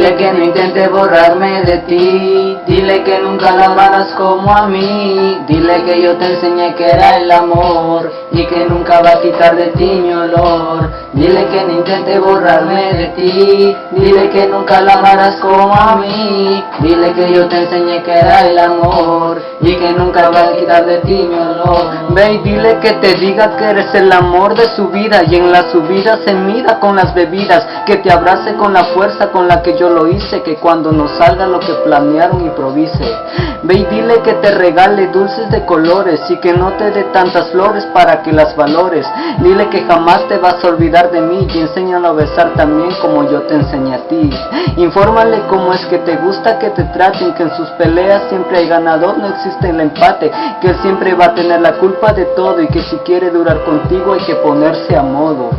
Dile que no intente borrarme de ti, dile que nunca la amarás como a mí, dile que yo te enseñé que era el amor y que nunca va a quitar de ti mi olor. Dile que no intente borrarme de ti, dile que nunca la amarás como a mí, dile que yo te enseñé que era el amor y que nunca va a quitar de ti mi olor. Ve y dile que te diga que eres el amor de su vida y en la subida se mida con las bebidas, que te abrace con la fuerza con la que yo lo hice, que cuando nos salga lo que planearon improvise. Ve y dile que te regale dulces de colores y que no te dé tantas flores para que las valores. Dile que jamás te vas a olvidar de mí y enséñalo a besar también como yo te enseñé a ti. Infórmale cómo es que te gusta que te traten, que en sus peleas siempre hay ganador, no existe el empate, que él siempre va a tener la culpa de todo y que si quiere durar contigo hay que ponerse a modo.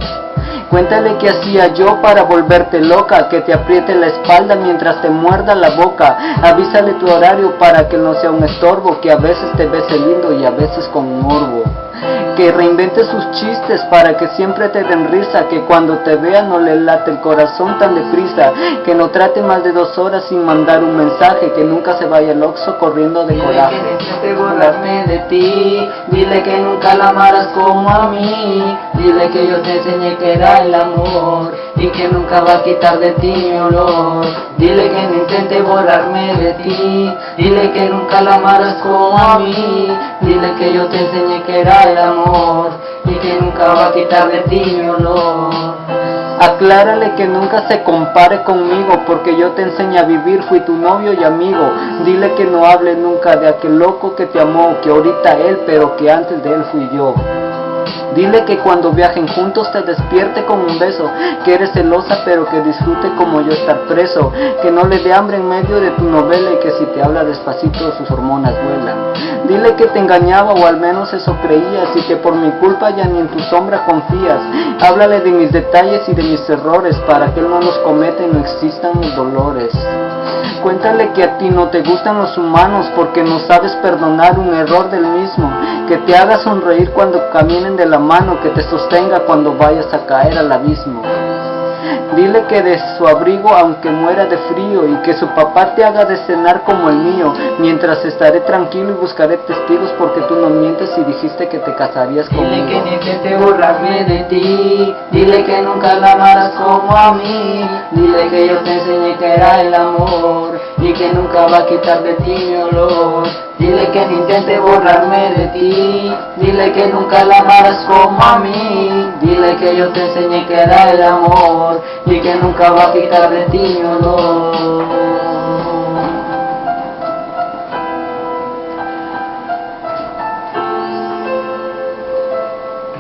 Cuéntale que hacía yo para volverte loca, que te apriete la espalda mientras te muerda la boca. Avísale tu horario para que no sea un estorbo, que a veces te bese lindo y a veces con morbo. Que reinvente sus chistes para que siempre te den risa, que cuando te vea no le late el corazón tan deprisa, que no trate más de 2 horas sin mandar un mensaje, que nunca se vaya al Oxxo corriendo de coraje. Dile que no intente borrarme de ti, dile que nunca la amarás como a mí, dile que yo te enseñé que era el amor y que nunca va a quitar de ti mi olor. Dile que no intente borrarme de ti, dile que nunca la amarás como a mí, dile que yo te enseñé que era el amor y que nunca va a quitar de ti mi olor. Aclárale que nunca se compare conmigo, porque yo te enseñé a vivir, fui tu novio y amigo. Dile que no hable nunca de aquel loco que te amó, que ahorita él, pero que antes de él fui yo. Dile que cuando viajen juntos te despierte con un beso, que eres celosa pero que disfrute como yo estar preso, que no le dé hambre en medio de tu novela y que si te habla despacito sus hormonas vuelan. Dile que te engañaba o al menos eso creías y que por mi culpa ya ni en tu sombra confías. Háblale de mis detalles y de mis errores para que él no los cometa y no existan mis dolores. Cuéntale que a ti no te gustan los humanos porque no sabes perdonar un error del mismo, que te haga sonreír cuando caminen de la mano, que te sostenga cuando vayas a caer al abismo. Dile que de su abrigo aunque muera de frío y que su papá te haga de cenar como el mío, mientras estaré tranquilo y buscaré testigos porque tú no mientes y dijiste que te casarías conmigo. Dile que no intente borrarme de ti, dile que nunca la amarás como a mí, dile que yo te enseñé que era el amor y que nunca va a quitar de ti mi olor. Dile que no intente borrarme de ti, dile que nunca la amarás como a mí, dile que yo te enseñé que era el amor y que nunca va a quitar de ti mi olor.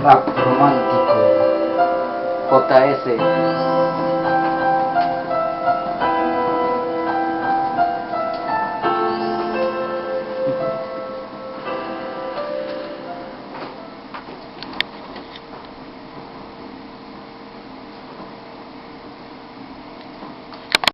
Rap romántico JS